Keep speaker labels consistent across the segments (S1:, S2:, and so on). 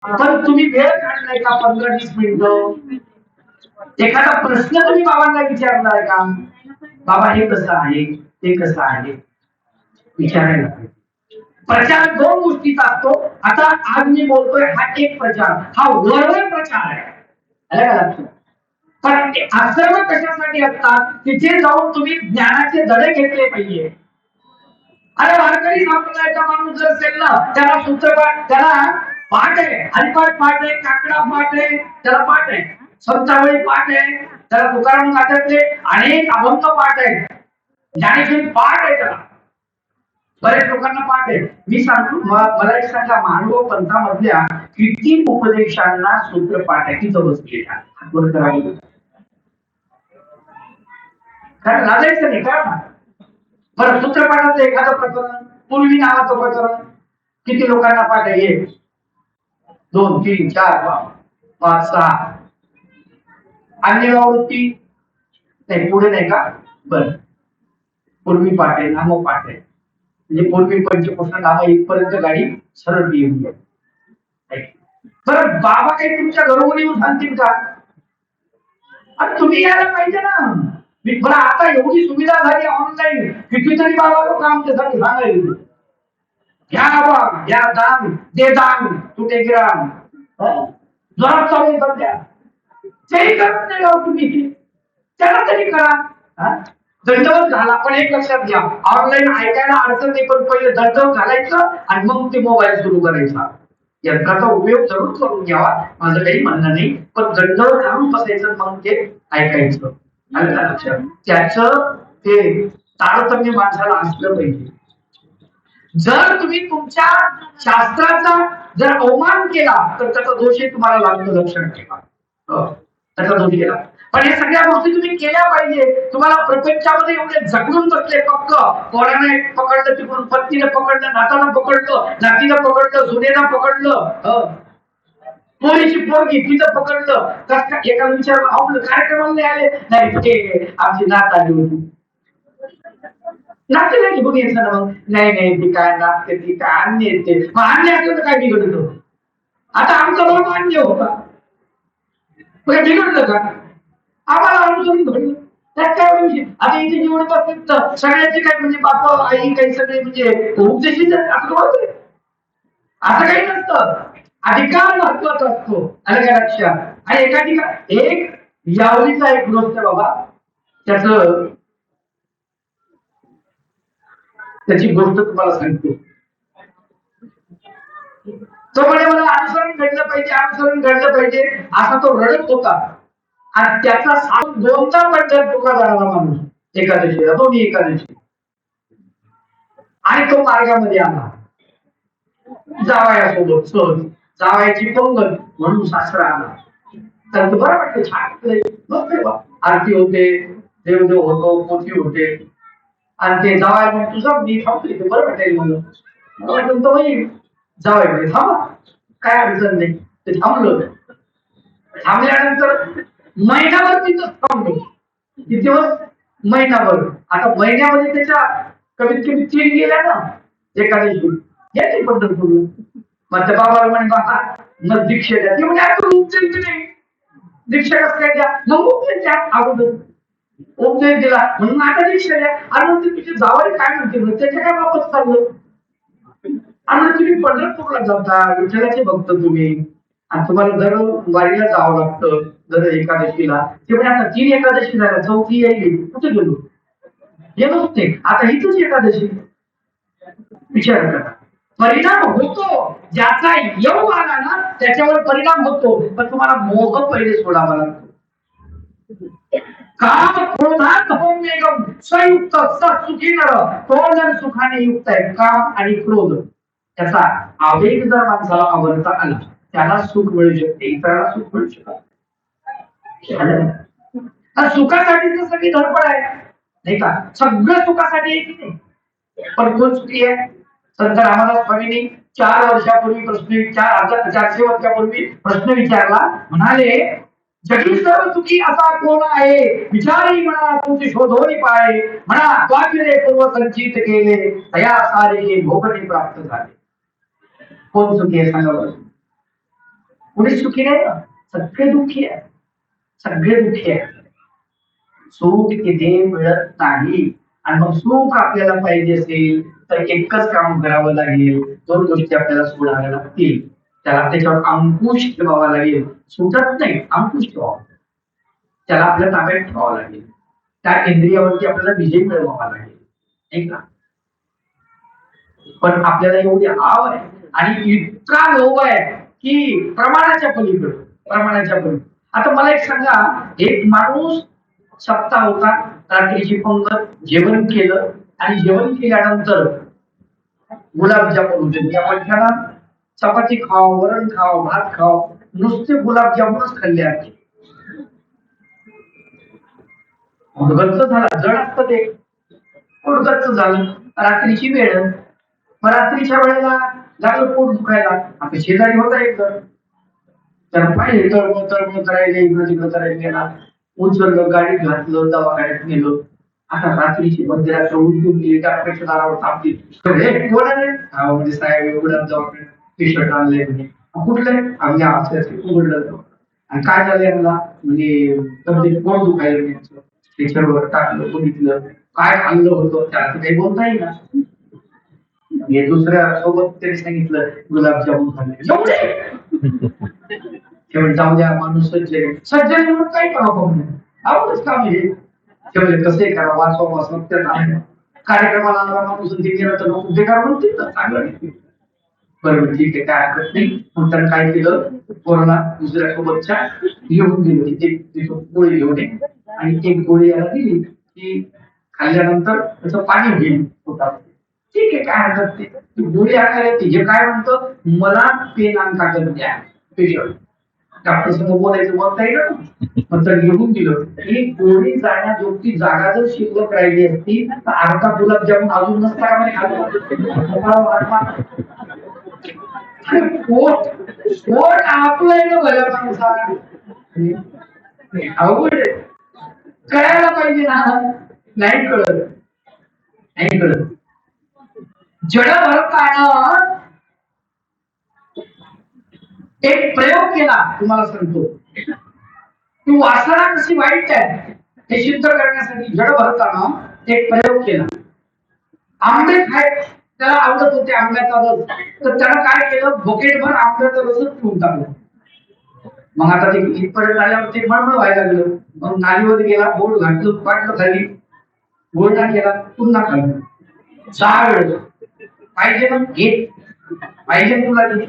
S1: पण तुम्ही वेळ काढलाय का 15-20 मिनिटं? एखादा प्रश्न तुम्ही बाबांना विचारलाय का? बाबा हे कसं आहे, ते कसं आहे, विचारायला पाहिजे. प्रचार दोन गोष्टीचा असतो. आता आज मी बोलतोय हा एक प्रचार, हा वरवर प्रचार आहे. आलं का लक्षात? पण ते आश्रम कशासाठी असतात? तिथे जाऊन तुम्ही ज्ञानाचे धडे घेतले पाहिजे. अरे वारकरी संप्रदायाचा माणूस जर असेल ना, त्याला सूत्रपाठ, त्याला पाठ आहे, हरिपाठ पाठ आहे, काकडा पाठ आहे, त्याला पाठ आहे, संतावळी पाठ आहे, त्याला तुकाराम गाथ्यातले अनेक अभंग पाठ आहे, ज्ञानेश्वरी पाठ आहे त्याला. बरेच लोकांना पाठ आहे. मी सांगतो मला एक सांगा, मानव पंथामधल्या किती उपदेशांना सूत्रपाठ आहे, तिथं बसलेला हातवर करावं. कारण लाजायचं नाही का? बरं, सूत्रपाठाचं एखादं प्रकरण, पूर्वी नावाचं प्रकरण किती लोकांना पाठ आहे? 1 2 3 4 5 6. अन्य आवृत्ती नाही, पुढे नाही का? बरं, पूर्वी पाठ आहे, नाम पाठ आहे, म्हणजे पूर्वी पंचकोश नाम इथपर्यंत गाडी सरळ येऊन जाईल. बरं, बाबा काही तुमच्या घरून येऊन सांगतील का? तुम्ही यायला पाहिजे ना. बरं, आता एवढी सुविधा झाली ऑनलाईन, कितीतरी बाबा लोक आमच्यासाठी सांगायला घ्या बाबा, घ्या दान, दे दान, तू ते ग्राम जोरात चालू सध्या. तेही करत नाही राव तुम्ही, त्याला तरी करा. दंडवत घाला, पण एक लक्षात घ्या, ऑनलाईन ऐकायला अडचण नाही, पण पहिले दंडवत घालायचं आणि मग ते मोबाईल सुरू करायचा. यंत्राचा उपयोग जरूर करून घ्यावा, माझं काही म्हणणं नाही, पण दंडवत घालून बसायचं, मग ते ऐकायचं. आणि लक्षात त्याच ते तारतम्य माणसाला असलं पाहिजे. जर तुम्ही तुमच्या शास्त्राचा जर अवमान केला तर त्याचा दोषही तुम्हाला लागतो, लक्षात ठेवा. त्याचा दोष केला, पण हे सगळ्या गोष्टी तुम्ही केल्या पाहिजे. तुम्हाला प्रपंचामध्ये एवढे जगून बसले, पक्क पोराने पकडलं, तिकडून पत्नीला पकडलं, नाताला पकडलं, नातीला पकडलं, सुनेला पकडलं, पोरीची पोरगी तिथं पकडलं. एका विचार आपलं कार्यक्रमाला नाही आले, नाही ते आमची नात आली होती, नाते नाही बघ येत ना. मग नाही नाही, ती काय नाचते, ती काय अन्य येते, मग अन्य असलं तर काय बिघडत? आता आमचा बाबा अन्य होता, बिघडलं का? आम्हाला अनुसरून घडलं, त्यात काय विषय? आता इथे निवड बसत सगळ्याचे काय म्हणजे बापा आई काही सगळे म्हणजे उपदेशी असं काही नसतं. अधिकार महत्वाचा असतो, आलं का लक्षात? आणि एका ठिकाणी एक यावलीचा एक गोष्ट बाबा, त्याची गोष्ट तुम्हाला सांगतो. तो म्हणे मला अनुसरण घडलं पाहिजे, अनुसरण घडलं पाहिजे, असा तो रडत होता. आणि त्याचा सांगून 2दा पंढरपूरला जाणारा माणूस, एकादशीला, दोन्ही एकादशी, आणि तो मार्गामध्ये आला जावयासोबत सहज, जावयाची पंगत म्हणून सासरा आला. तर बरं वाटतं, छान आरती होते, देवदेव होतो, पोथी होते, आणि ते जावया मग तुझं मी थांबतो इथे, बरं वाटेल म्हणून वाटलं तर होईल. जावया म्हणजे थांबा, काय अडचण नाही. ते थांबलं, थांबल्यानंतर महिनाभर तिथं थांबलो. किती दिवस? महिनाभर. आता महिन्यामध्ये त्याच्या कमीत कमी 3 गेल्या ना एकादशी, याची पंढरपूर. मग त्या बाबाला म्हणे बाबा मग दीक्षा द्या, ती म्हणजे आता उपदेश नाही, दीक्षा कसं काय द्या? मग उपदेश द्या अगोदर, उपदेश दिला म्हणून आता दीक्षा द्या. आणि मग तुझे जावई काय म्हणते, त्याच्या काय वापस चाललं? आणि तुम्ही पंढरपूरला जाता, विठ्ठलाचे भक्त तुम्ही, आणि तुम्हाला दर वारीला जावं लागतं, दर एकादशीला. ते म्हणजे आता 3 एकादशी झाल्या, 4थी येईल, कुठे गेलो? येतच ते आता हीच एकादशी. विचार करा, परिणाम होतो, ज्याचा योग आला ना त्याच्यावर परिणाम होतो, पण तुम्हाला मोह पहिले सोडावा लागतो. काम क्रोधात होमेगम संयुक्त सुखी नर, तो जर सुखाने युक्त आहे, काम आणि क्रोध त्याचा आवेग जर माणसाला आवडता आला, त्याला सुख मिळू शकते, इतराला सुख मिळू शकत. सुखासाठी सगळी धडपड आहे, नाही का? सगळं सुखासाठी आहे की नाही? पण कोण सुखी आहे? संत रामदास स्वामींनी 4 वर्षापूर्वी प्रश्न, 400 वर्षापूर्वी प्रश्न विचारला, म्हणाले जगी सर्व सुखी असा कोण आहे, विचारी म्हणा तुमची शोधोनी पाय, म्हणा स्वामीने पूर्व संचित केले, तया सारे भोगणी प्राप्त झाले. कोण सुखी आहे सांगा बरं? कोणी सुखी नाही ना, सगळे दुःखी आहे, सगळे दुःखी आहे. सुख तिथे मिळत नाही. आणि मग सुख आपल्याला पाहिजे असेल तर एकच काम करावं लागेल, दोन गोष्टी आपल्याला सोडाव्या लागतील. त्याच्यावर अंकुश ठेवावा लागेल. सुटत नाही, अंकुश ठेवावा, त्याला आपल्या ताब्यात ठेवावं लागेल. त्या इंद्रियावरती आपल्याला विजय मिळवावा लागेल, नाही का? पण आपल्याला एवढी आव आहे आणि इतका लोभ आहे की प्रमाणाच्या पलीकडे, प्रमाणाच्या पलीकडे. आता मला एक सांगा, एक माणूस सप्ताह होता, रात्रीची पंगत, जेवण केलं आणि जेवण केल्यानंतर गुलाबजामुन होते, त्या माणसाला चपाती खाव, वरण खाव, भात खाव, नुसते गुलाबजामुनच खाल्ले आहे. गच्च झाला, जड असतं ते, पोट गच्च झालं. रात्रीची वेळ, मग रात्रीच्या वेळेला लागलं पोट दुखायला. आता शेजारी होता एक जण, त्याला पाहिजे तळमळ करायला, इकडं तिकडं करायला गेला, उचललं, गाडीत घातलं, दवाखान्यात नेलं. आता रात्रीची मध्यरात्र उठून गेली, डॉक्टरच्या दारावर थांबली. कोण आहे? म्हणजे साहेब गुलाबजामुन टी शर्ट आणले म्हणे. कुठले? आम्ही असं उघडलं. आणि काय झालंय मला, म्हणजे तब्येत पोट दुखायला, त्याच्यावर टाकलं, बघितलं काय खाल्लं होतं, त्याला काही बोलता येईल ना. हे दुसऱ्या सोबत त्यांनी सांगितलं गुलाबजामुन खाल्ले, एवढे तेवढे जाऊ द्या, माणूस सज्जन, सज्जन म्हणून काही करावं नाही, आवडच काम हे. तेवढे कसे करा, वाचवा वाचवा त्या कार्यक्रमाला आला माणूस गेला तर लोक बेकार म्हणतील ना, चांगलं नाही. बरोबर, ठीक आहे, काय हरकत नाही. मग त्यानं काय केलं, कोरोना दुसऱ्या सोबतच्या घेऊन गेलो, तिथे गोळी घेऊन ये, आणि एक गोळी याला दिली की खाल्ल्यानंतर त्याचं पाणी घेईल पोटात. ठीक आहे, काय हरकत नाही. ती गोळी आणायला तिचे काय म्हणतं, मला पेन आणि कागद द्या, पेशंट डॉक्टर समोर बोलायचं बोलता येईल ना. मग तर घेऊन दिलं. ही गोळी जाण्याजोगती जागा जर शिल्लक राहिली असती तर अर्धा गुलाबजामुन अजून नसता का म्हणे खाल्ला. पोट पोट आपलंय ना भल्या माणसा, अवघड आहे. कळायला पाहिजे ना, नाही कळत, नाही कळत. जड भरताना एक प्रयोग केला, तुम्हाला सांगतो. ती वासना कशी वाईट आहे हे सिद्ध करण्यासाठी जड भरताना एक प्रयोग केला. आंबे खाय त्याला आवडत होते, आंब्याचा रस, तर त्यानं काय केलं, बकेटभर आंब्याचा रसच पिऊन टाकला. मग आता ते इथपर्यंत आल्यावर ते मळमळ व्हायला लागलं. मग नालीवर गेला, बोट घातलं, पाटलं खाली, गोळा केला, पुन्हा खाल्लं. 6 वेळ पाहिजे ना घे, पाहिजे तुला घे.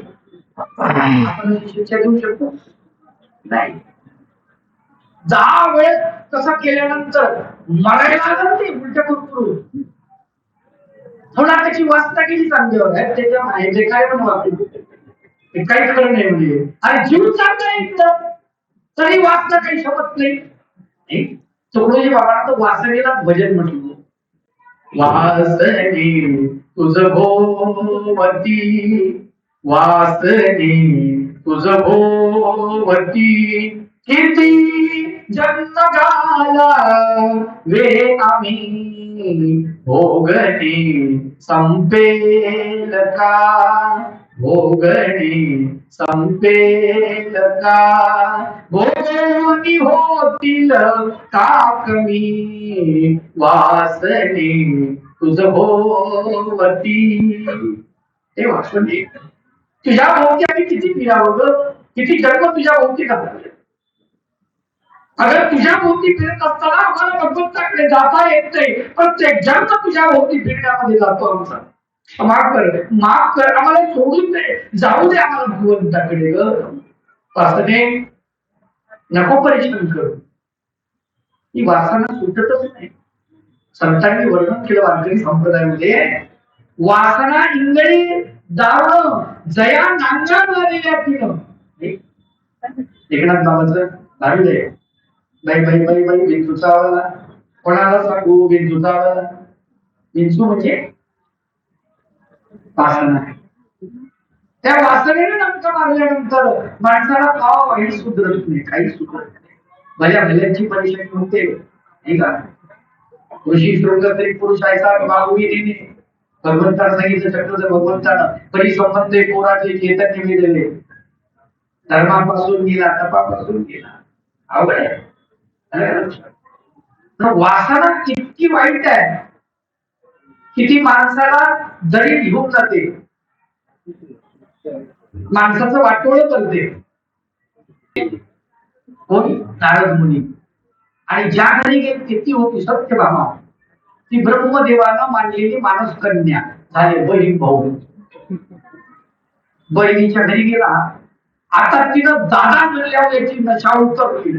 S1: आपण शिक्षा देऊ शकतो नाही. 10 वेळेस तसं केल्यानंतर मरायला लागलं ते उलट करून. थोडा त्याची वाचता केली चांगल्यावर आहे, त्याच्या माहिती काय पण वापरू काही खरं नाही. म्हणजे आणि जीव चांगला एकदम तरी वाचता काही शपथ नाही. तुकडोजी बाबांना तर वासनेला भजन म्हटलं. वासने तुझ भोवती, वासने तुझ भोवती, किती जन्म घाला वे आम्ही, भोगणी संपेल का, भोगणी संपेल का, भोगणी होतील का कमी, वासने तुझ भोवती. हे वासने तुझ्या भोवती आम्ही किती फिरावं ग, किती जन्म तुझ्या भोवती घातले. अगर तुझ्या भोवती फिरत असताना आम्हाला भगवंताकडे जाता येत नाही, प्रत्येक जन्म तुझ्या भोवती फिरण्यामध्ये जातो आमचा. माफ कर, आम्हाला सोडून दे, जाऊ दे आम्हाला भगवंताकडे ग. वासने नको परिश्रम करू. ही वासना सुटतच नाही. संतांनी वर्णन केलं वारकरी संप्रदायामध्ये, वासना इंगळी दारुण जया नांगरणाऱ्या तिनं. एकनाथ बाबाचं दारू दे, बाई बाई बाई बाई विंचूचा आवाला, कोणाला सांगू विंचूचा आवाला. विंचू म्हणजे वासना. त्या वासनेने नंतर मारल्यानंतर माणसाला खावा वाईट सुधरत नाही, काही सुधरत नाही. भल्या भल्यांची परेशानी होते, नाही का. ऋषी शृंग तरी पुरुष ऐसा बाहुविरीने, भगवंतानं सांगितलं चक्र भगवंतानं परिसंबंधे पोराचे चेतन निवेदले. धर्मापासून गेला, तपापासून गेला. अवघड आहे. आलं का लक्षात? तर वासना किती वाईट आहे, किती माणसाला दरी घेऊन जाते, माणसाचं वाटोळ करते. कोणी? नारद मुनी. आणि ज्या घरी गेली ती होती सत्यभामा, ती ब्रह्मदेवानं मानलेली मानस कन्या, झाले बहीण भाऊ. बहिणीच्या घरी गेला, आता तिनं दादा म्हणल्यावर याची नशा उतरली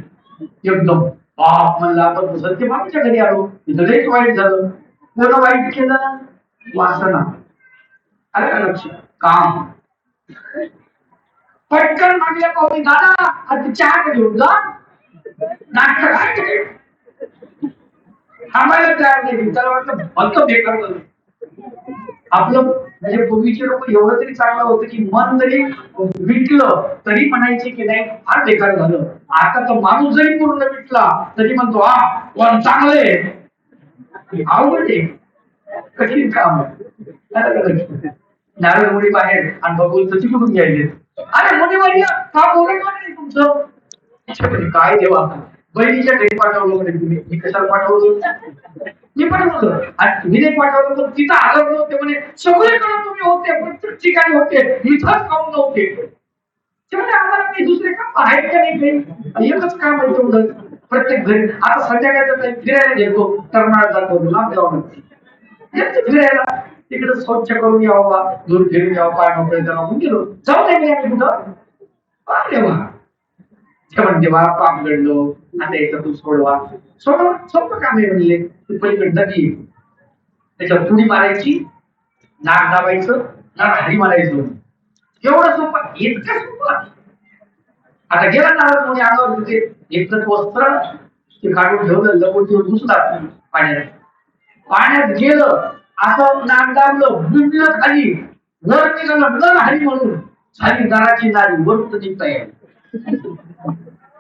S1: एकदम. बाप म्हणला आपण सत्यभामेच्या घरी आलो, इथं लईच वाईट झालं. कोण वाईट केलं? वासना. आलं का लक्ष? काम. पटकन मागल्या पाहुणे, दादा आता चहा घेऊन जा. नाटक काय थांबायला तयार नाही. त्याला वाटलं फक्त बेकार झालं आपलं. म्हणजे पूर्वीचे लोक एवढं तरी चांगलं होतं की मन जरी विटलं तरी म्हणायचे की नाही फार बेकार झालं. आता तर माणूस जरी पूर्ण विटला तरी म्हणतो हा कोण चांगले. अवघड आहे, कठीण काम आहे. नारद मुनी बाहेर आणि भगवंत तिकडून घ्यायचे. अरे मुनी वर्य का बोलत नाही तुमचं? काय देवा, बहिणीच्या घरी पाठवलं म्हणे तुम्ही, मी कशाला पाठवलं? मी पाठवलं आणि तुम्ही नाही पाठवलं तर तिथं आलं नव्हते म्हणे. सगळीकडे तुम्ही होते, प्रत्येक ठिकाणी होते, इथंच खाऊन नव्हते. ते म्हणजे आम्हाला काही दुसरे काम आहेत का नाही? काही एकच काम आहे तेवढं प्रत्येक घरी. आता संध्याकाळचं फिरायला गेलो, कर्नाटक जातो, लांब जावं लागते फिरायला. तिकडे स्वच्छ करून यावं, दूर फिरून यावं, पाय मोकळे जाऊन गेलो. जाऊ नाही आम्ही कुठं? अरे वा, म्हणते बा पाप घडलो, आता याचं तू सोडवा. सोपं काम आहे म्हणले. पलीकडे नदी, त्याच्यावर पुडी मारायची, नाक दाबायचं, नाक हरी मारायचं. एवढं सोपं, इतकं सोपं. आता गेला नारद मुनी अंगावर तिथे एकच वस्त्र ते काढून ठेवलं, लपून ठेवून घुसतात पाण्यात. पाण्यात गेलं, असं नाक दाबलं, बुडलं खाली, वर निघालं नर हरी म्हणून. झाली नराची नारी, वरून निघता येईल.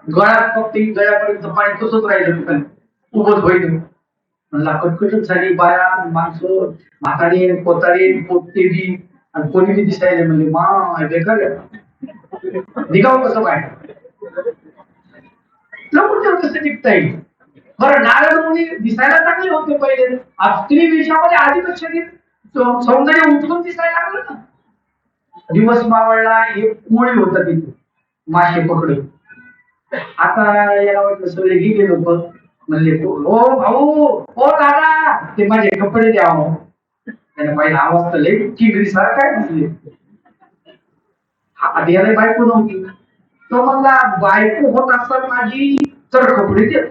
S1: गळ्यात फक्त गळ्यापर्यंत पाणी तसंच राहिलं, उभंच होईल. म्हणला कटकटच झाली. बाया माणसं, म्हातारी पोतारी पोटतेरी आणि कोणी बी दिसायला म्हणजे मा बेकार निघावं कसं बाहेर? लवकर कसं निघता येईल? बरं, नारद मुनी दिसायला चांगले होते पहिले, स्त्री वेशामध्ये आधीच शरीर सौंदर्य उठून दिसायला लागलं ना. दिवस मावळला, एक कोळी होता तिथे मासे पकडून. आता याला वाटलं सगळे गेले लोक, म्हणले ओ भाऊ, ओ दादा, ते माझे कपडे द्यावं. त्याने पाहिजे आवाज तर लई चिगरी सारखा आहे म्हणले. आधी याला बायको नव्हती. तो म्हणला बायको होत असताना माझी तर कपडे देत.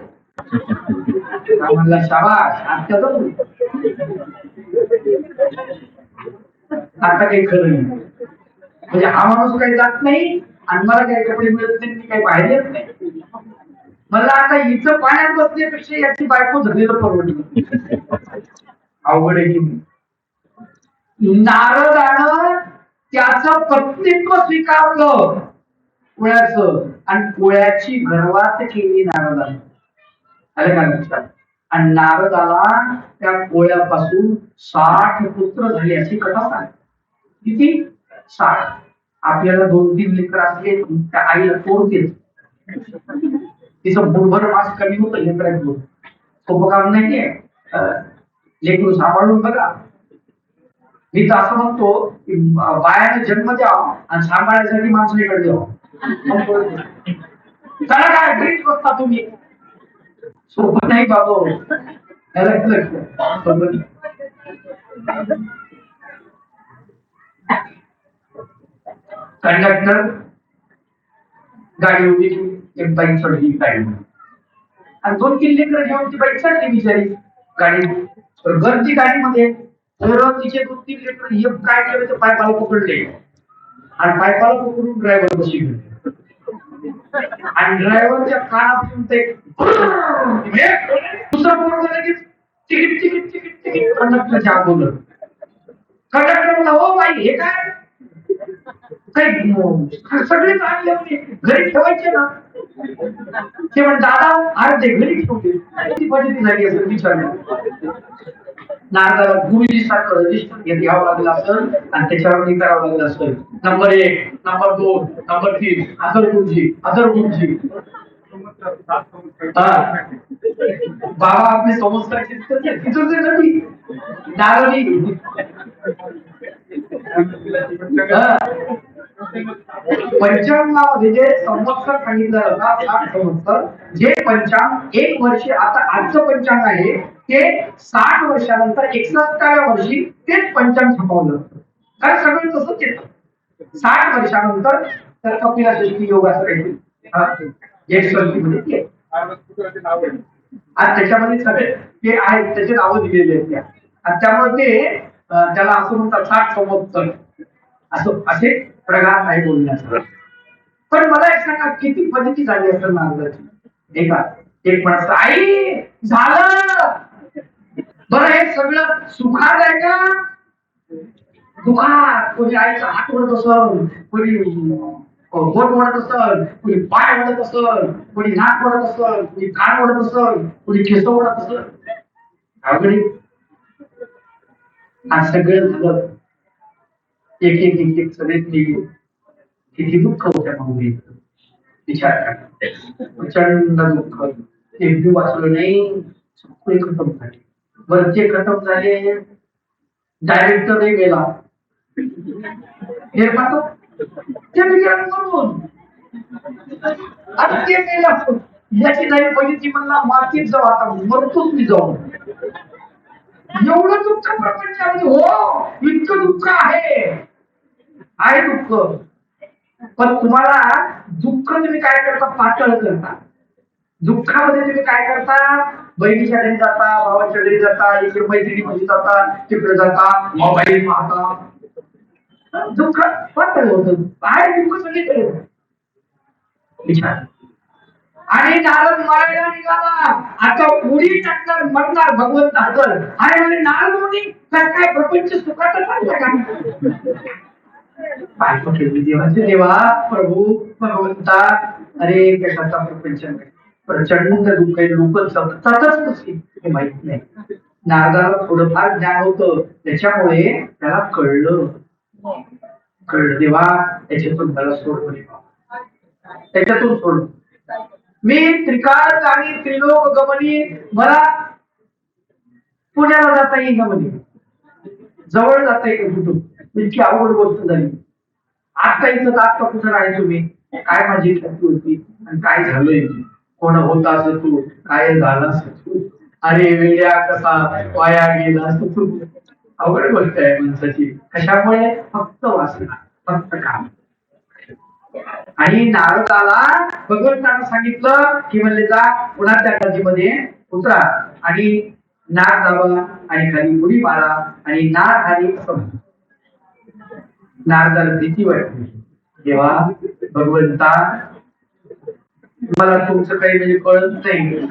S1: म्हणला शाबाश, आता काही खरं नाही. म्हणजे हा माणूस काही जात नाही आणि मला काही कपडे मिळत नाही, मी काही बाहेर येत नाही. मला आता इथं पाण्यात बसण्यापेक्षा याची बायको झालेलं परवडलं. अवघड आहे की. नारदानं त्याचं पत्नीत्व स्वीकारलं कोळ्याचं, आणि कोळ्याची गर्वात केली नारदानं. अरे का लक्षात? आणि नारदाला त्या कोळ्यापासून 60 पुत्र झाले अशी कथा सांग. किती? 60. आपल्याला 2-3 लेकर असले त्या आईला तोडते, तिचं बुडभर मास कमी होतं लेकरांचं. सोपं काम नाहीये. लेकरू सांभाळून बघा. मी तर असं म्हणतो की बायाने जन्म द्यावा आणि सांभाळण्यासाठी माणसाकडे द्यावं. चला काय ड्रिंक बसता तुम्ही, सोपं नाही बाबू. कंडक्टर गाडी उभी, एक बाईक चढली गाडी आणि 2-3 लेकर घेऊन ती बाईक चढली बिचारी गाडी. गर्दी गाडीमध्ये, तिचे 2-3 लेकर एक काय केलं तर पायपाला पकडले आणि पायपाला पकडून ड्रायव्हर बशी गेले. आणि ड्रायव्हरच्या कानातून ते दुसरा पोरग लगेच तिकीट तिकीट तिकीट तिकीट कंडक्टरच्या अगोदर. कंडक्टर म्हणला हो बाई हे काय काही सगळेच आणले म्हणजे घरी ठेवायचे ना. ते म्हण दादा आज ते घरी ठेवले. किती फजिती झाली असेल विचारलं. नारदाला गुरुजी सारखं रजिस्टर घ्यावं लागलं असेल आणि त्याच्यावर करावं लागलं असेल. नंबर 1, नंबर 2, नंबर 3, अदर गुरुजी, अदर गुरुजी. बाबा आपले संस्कार पंचांगामध्ये जे संवत्सर सांगितलं जातात 60 संवत्सर, जे पंचांग 1 वर्ष, आता आजचं पंचांग आहे ते 60 वर्षानंतर 61व्या वर्षी तेच पंचांग छापवलं जातं. कारण सगळं तसंच येतं 60 वर्षानंतर. तर कपिला षष्ठी योग असं काहीतरी आज त्याच्यामध्ये सगळे ते आहेत, त्याचे नावं दिलेले आहेत त्या. आणि त्यामुळे ते त्याला असं म्हणतात 60 संवत्सर असं असे प्रकार आहे बोलण्याचा. पण मला एक सांगा, किती पद्धती झाली असेल नारदाची? एक म्हणत आई झालं बरं, हे सगळं सुखात आहे का दुखात? कोणी आईचा हात ओढत असल, कोणी बोट ओढत असल, कोणी पाय ओढत असल, कोणी नाक ओढत असल, कोणी कान ओढत असल, कोणी केस ओढत असल. अवघड आज सगळं झालं. एक एक एक एक सगळे किती दुःख होत्या मग विचार करा. प्रचंड दुःख. एक बी वाचलं नाही, सगळे खतम झाले. वरचे खतम झाले, डायरेक्टरही गेला. हे पाहतो ते विचार करून ते गेला. याची नाही बघितली म्हणला मातीत जाऊ, आता मरतोच मी जाऊन. एवढं दुःख प्रपंचामध्ये, हो इतकं दुःख आहे दुःख. पण तुम्हाला दुःख तुम्ही काय करता? पातळ करता. दुःखामध्ये तुम्ही काय करता? बहिणीच्या घरी जाता, भावाच्या घरी जाता, इकडे मैत्रिणीमध्ये जाता, तिकडे जाता, मोबाईल पाहता. दुःख पातळ होत आहे. दुःख सगळीकडे विचार. आणि नारद मारायला निघाला. आता उडी टाकणार, मरणार भगवंत हजर आणि म्हणजे नारद मुनी काय प्रपंच सुखात चालला का? बायको ठेवली देवाचे. देवा प्रभू भगवंता, अरे कशाचा प्रपंच प्रचंड दुःख आहे. लोक सततच कसे हे माहित नाही. नारदाला थोडंफार ज्ञान होतं, त्याच्यामुळे त्याला कळलं देवा त्याच्यातून मला सोड, त्याच्यातून सोड. मी त्रिकाळ आणि त्रिलोक गमनी, मला पुण्याला जाता येईल का? मध्ये जवळ जाता येईल कुठून? इतकी अवघड गोष्ट झाली. आता इथं आता कुठं राहायचो तुम्ही? काय माझी ख्याती होती आणि काय झालंय? कोण होता असं तू, काय झालं असं तू, अरे वेड्या कसा वाया गेला असं तू. अवघड गोष्ट आहे माणसाची. कशामुळे? फक्त वासना, फक्त काम. आणि नारदाला भगवंतानं सांगितलं की म्हणले जा पुन्हा त्या नदीमध्ये उतरा आणि नाग दाबा आणि खाली उडी मारा आणि नाग खाली असं. नारदाला भीती वाटली. देवा भगवंता, मला तुमचं काही म्हणजे कळत नाही.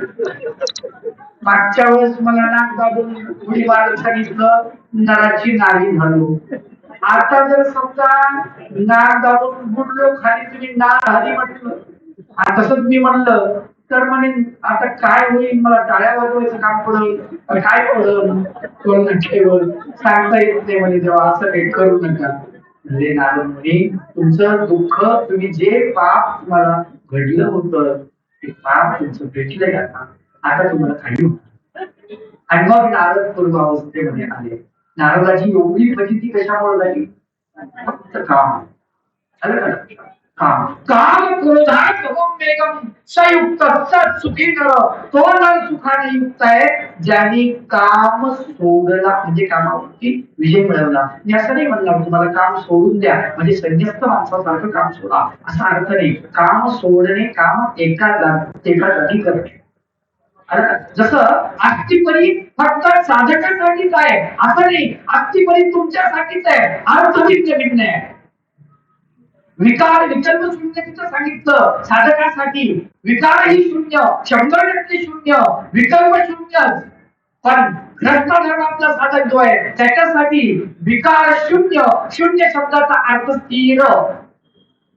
S1: मागच्या वेळेस मला नाक दाबून उडी मारायला सांगितलं, नराची नारी झालो. आता जर समजा नाक दाबून बुडलो खाली, तुम्ही नाक हरी म्हटलं आणि तसंच मी म्हणलं तर म्हणे आता काय होईल? मला टाळ्या वाजवायचं काम पडेल, काय पडेल कोण ठेवल सांगता येत नाही. म्हणे तेव्हा असं काही करू नका. म्हणजे नारद म्हणे तुमचं दुःख, तुम्ही जे पाप तुम्हाला घडलं होतं ते पाप तुमचं भेटलंय आता तुम्हाला खाली होत. आणि मग नारद पूर्वावस्थेमध्ये आले. नारदाची एवढी प्रचिती कशामुळे झाली? फक्त काम. काम क्रोधात वेगम संयुक्त सत सुखी नर, तो नर सुखाने युक्त आहे ज्याने काम सोडला, म्हणजे कामावरती विजय मिळवला. मी असं नाही म्हणलं तुम्हाला काम सोडून द्या म्हणजे संन्यस्त माणसासारखं काम सोडा, असा अर्थ नाही. काम सोडणे, काम एका जागी करणे. जसं अस्थिपरी फक्त साधकासाठीच आहे असं नाही, अस्थिपरी तुमच्यासाठीच आहे. अर्थ भिन्न आहे. विकार विकल्प शून्य तिथं सांगितलं साधकासाठी. विकारही शून्य, 100% शून्य, विकल्प शून्य. पण ग्रस्त धर्मातला साधक जो आहे त्याच्यासाठी विकार शून्य. शून्य शब्दाचा अर्थ स्थिर.